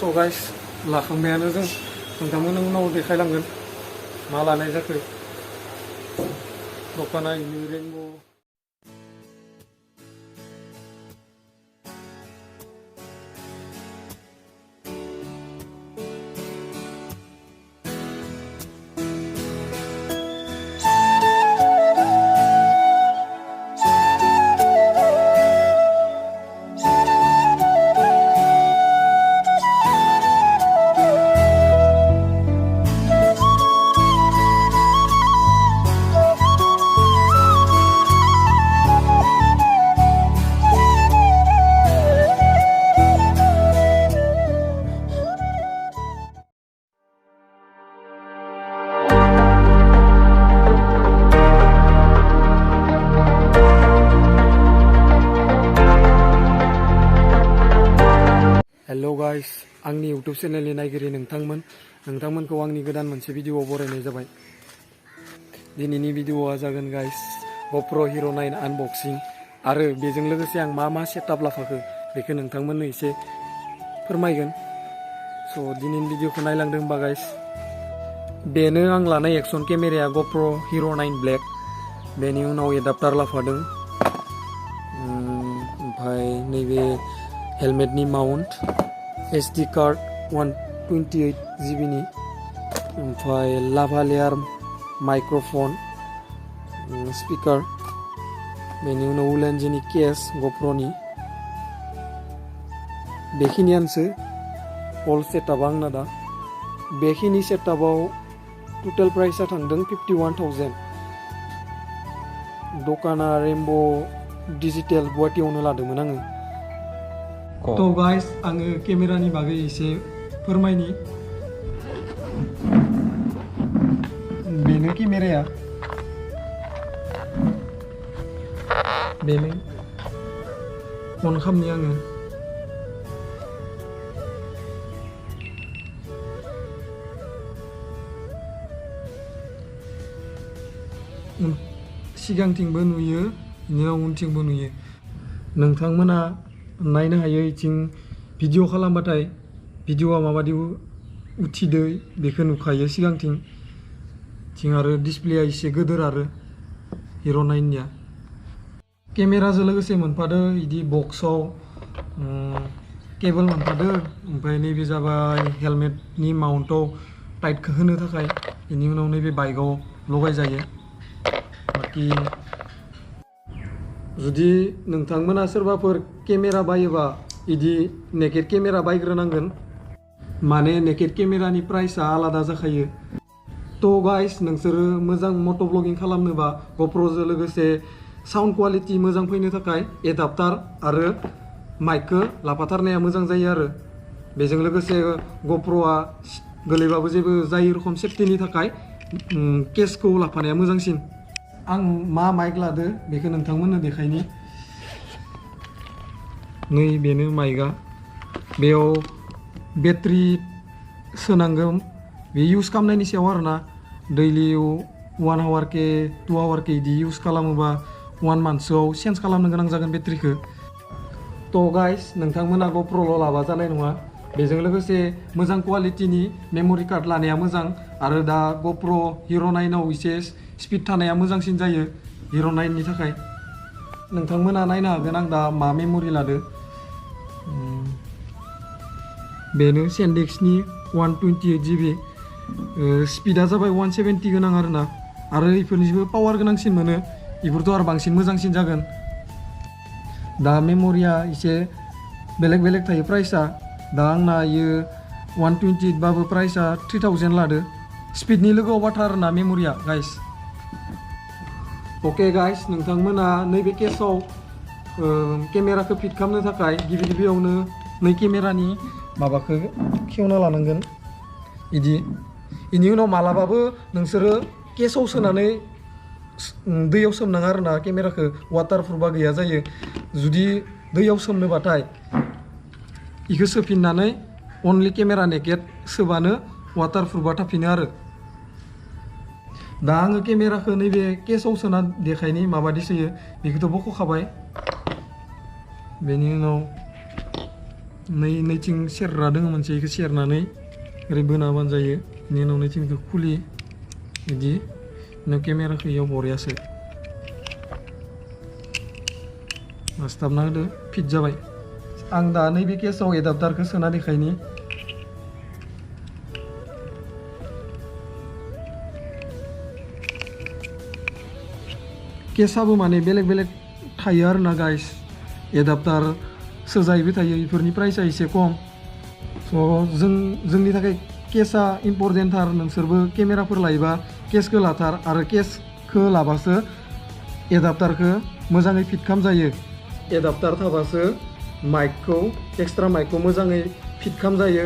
स' गाइस लाखांबायानो जों नोंथांमोननो उनाव देखायलांगोन मा लानाय जाखो दखाना रेनबो हेलो गाइस आंनि यूट्यूब चेनेलनि नायगिरि नोंथांमोनखौ आंनि गोदान मोनसे भिडिअआव बरायनाय जाबाय। दिनैनि भिडिअआ जागोन गाइस GoPro Hero 9 आनबक्सिं आरो बेजों लोगोसे आं मा सेटआप लाफाखो बेखौ नोंथांमोननो एसे फोरमायगोन। स' दिनैनि भिडिअखौ नायलांदो होमबा गाइस। बेनो आं लानाय एक्सन केमेराया GoPro Hero 9 ब्लेक। बेनि उनाव एडाप्टार लाफादों, ओमफ्राय नैबे हेलमेटनि माउन्ट, SD कार्ड 128 GB नि, ओमफ्राय लाभालियार माइक्र'फन, स्पिकार, बेनि उनाव उलेनजिनि केस GoProनि। बेखिनियानोसै अल सेटआपआ आंना दा। बेखिनि सेटआपआव टोटेल प्राइसआ थांदों 51,000। दखाना रेनबो डिजिटेल गुवाहाटीयावनो लादोंमोन आङो। तो गाइस आङो केमेरानि बागै एसे फोरमायनि। बेनो केमेराया, बेनो अन खालामनि आङो। सिगांथिंबो नुयो, बिनि उनाव उनथिंबो नुयो। नोंथांमोना नायनो हायो इथिं भिडिअ खालामबाथाय भिडिअआ माबादि उथिदो बेखौ नुखायो सिगांथिं। थिं आरो डिसप्लेया एसे गोदोर आरो Hero 9निया। केमेराजों लोगोसे मोनफादो बिदि बक्सआव केबल मोनफादो, ओमफ्राय नैबे जाबाय हेलमेटनि माउन्टआव टाइटखौ होनो थाखाय। बेनि उनाव नैबे बाइकआव लगाय जायो। बाखि जुदि नोंथांमोना सोरबाफोर केमेरा बायोबा इदि नेकेड केमेरा बायग्रोनांगोन, माने नेकेड केमेरानि प्राइसआ आलादा जाखायो। तो गाइस नोंसोरो मोजां मट'व्लगिं खालामनोबा GoProजों लोगोसे साउन्ड क्वालिटि मोजां फैनो थाखाय एडाप्टार आरो माइकखौ लाफाथारनाया मोजां जायो आरो। बेजों लोगोसे GoProआ गोलैबाबो जेबो जायै रखम सेफटिनि थाखाय केसखौ लाफानाया मोजांसिन। आं मा माइक लादो बेखौ नोंथांमोननो देखायनि। नै बेनो माइकआ। बेयाव बेटारि सोनांगौ, बे इउज खालामनायनि सायाव आरोना। दैलि 1 आवार के 2 आवार के इदि इउज खालामोबा 1 मान्थसोआव चेन्ज खालामनो गोनां जागोन बेटारिखौ। तो गाइस नोंथांमोना GoProल' लाबा जानाय नङा, बेजों लोगोसे मोजां क्वालिटिनि मेम'रि कार्ड लानाया मोजां। आरो दा GoPro Hero 9आव एसे स्पिड थानाया मोजांसिन जायो Hero 9नि थाखाय। नोंथांमोना नायनो हागोन आं दा मा मेम'रि लादो। बेनो सेन्डिक्सनि 128 GB। स्पिडा जाबाय 170 गोनां आरोना, आरो बेफोरनिबो पावार गोनांसिन मोनो। बेफोरथ' आरो बांसिन मोजांसिन जागोन। दा मेम'रिया एसे बेलेग बेलेग थायो प्राइसआ। दा आंना इयो 128 बाबो प्राइसआ 3000 लादो। स्पिडनि लोगोआव बाथ्रा आरोना मेम'रिया गाइस। अके गाइस नोंथांमोना नैबे केसाव केमेराखौ फिट खालामनो थाखाय गिबियावनो नै केमेरानि माबाखौ खेवना लानांगोन इदि। इनि उनाव मालाबाबो नोंसोरो केसाव सोनानै दैयाव सोमनाङा आरोना केमेराखौ, वाटारप्रुफा गैया जायो। जुदि दैयाव सोमनोबाथाय इखौ सोफिननानै अनलि केमेरा नेकेड सोबानो वाटारप्रुफा थाफिनो आरो। दा आङो केमेराखौ नैबे केसाव सोना देखायनि माबादि सोयो। बेखौथ' बख'खाबाय, बेनि उनाव नैथिं सेरग्रा दङ मोनसे इखौ सेरनानै ओरै बोना होबानो जायो बेनि उनाव नैथिंखौ खुलि बिदि उनाव केमेराखौ इयाव बरियासो नास्ताबना होदो फिट जाबाय आं दा नैबे केसाव एडाप्टारखौ सोना देखायनि केसाबो माने बेलेग बेलेग थायो आरोना गाइस एडाप्टार सोजायबो थायो बेफोरनि प्राइसा एसे खम स' जोंनि थाखाय केसा इम्परटेन्टथार नोंसोरबो केमेराफोर लायोबा केसखौ लाथार आरो केसखौ लाबासो एडाप्टारखौ मोजाङै फिट खालामजायो एडाप्टार थाबासो माइकखौ एक्सट्रा माइकखौ मोजाङै फिट खालामजायो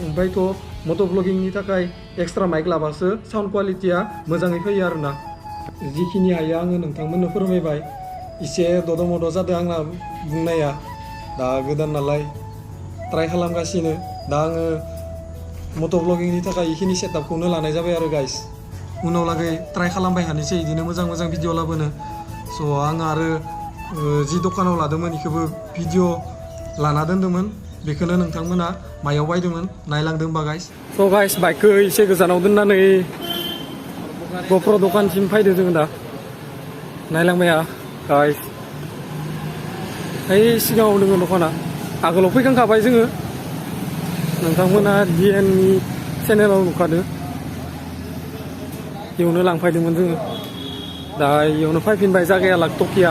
ओमफ्रायथ' मट'व्लगिंनि थाखाय एक्सट्रा माइक लाबासो साउन्ड क्वालिटिया मोजाङै फैयो आरोना जिखिनि हायो आङो नोंथांमोननो फोरमायबाय एसे दद' मद' जादों आंना बुंनाया दा गोदान नालाय ट्राइ खालामगासिनो दा आङो मट'व्लगिंनि थाखाय बेखिनि सेटआपखौनो लानाय जाबाय आरो गाइस उनाव लागै ट्राइ खालामबाय थानोसै बिदिनो मोजां मोजां भिडिअ लाबोनो स' आं आरो जि दखानाव लादोंमोन बेखौबो भिडिअ लाना दोन्दोंमोन बेखौनो नोंथांमोना मायाव बायदोंमोन नायलांदों होनबा गाइस स' गाइस बाइकखौ एसे गोजानाव दोननानै GoPro दखानसिम फैदो जोङो दा नायलांबाया गाइस ओइ सिगाङाव दङ दखाना आगोलाव फैखांखाबाय जोङो नोंथांमोना DNनि चेनेलाव नुखादो इयावनो लांफैदोंमोन जोङो दा इयावनो फैफिनबाय जागाया लाखटकिया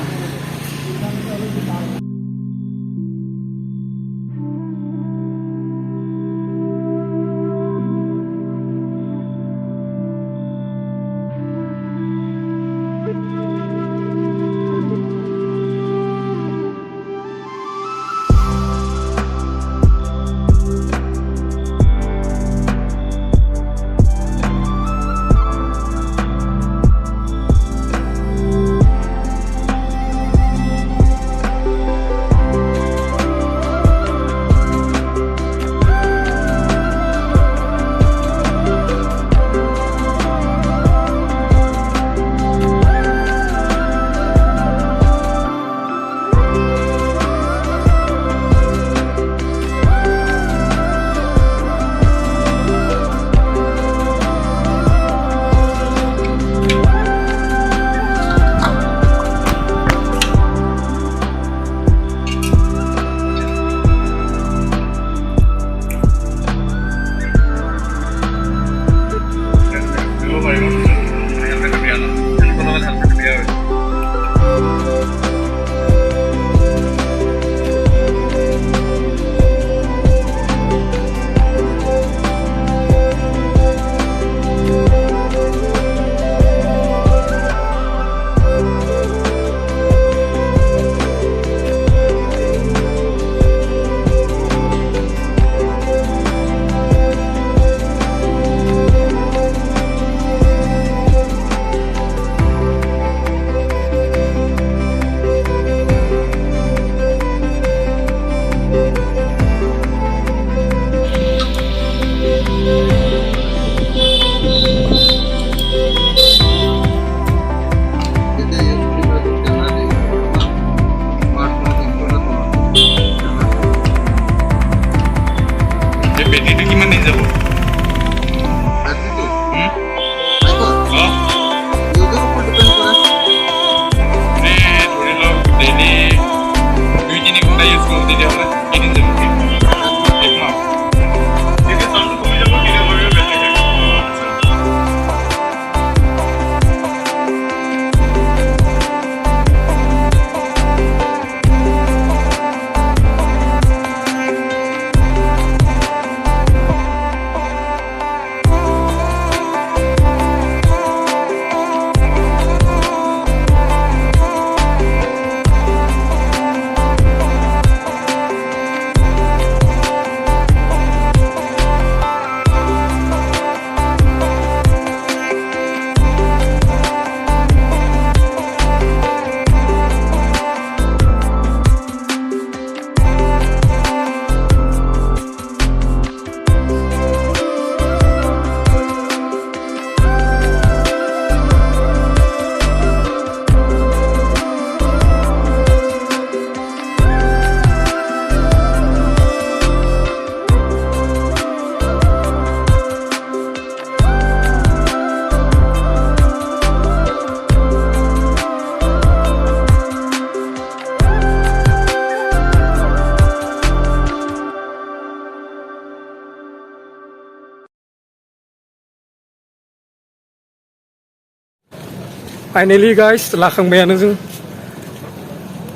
फाइनेलि गाइस लाखांबायानो जों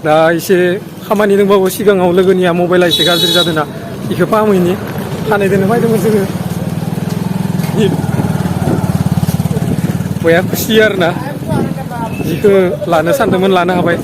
दा एसे खामानि दंबावो सिगाङाव लोगोनिया मबाइला एसे गाज्रि जादोंना बेखौ फाहामहैनि फानहैदोनो फैदोंमोन जोङो बया खुसि आरोना जिखौ लानो सानदोंमोन लानो हाबाय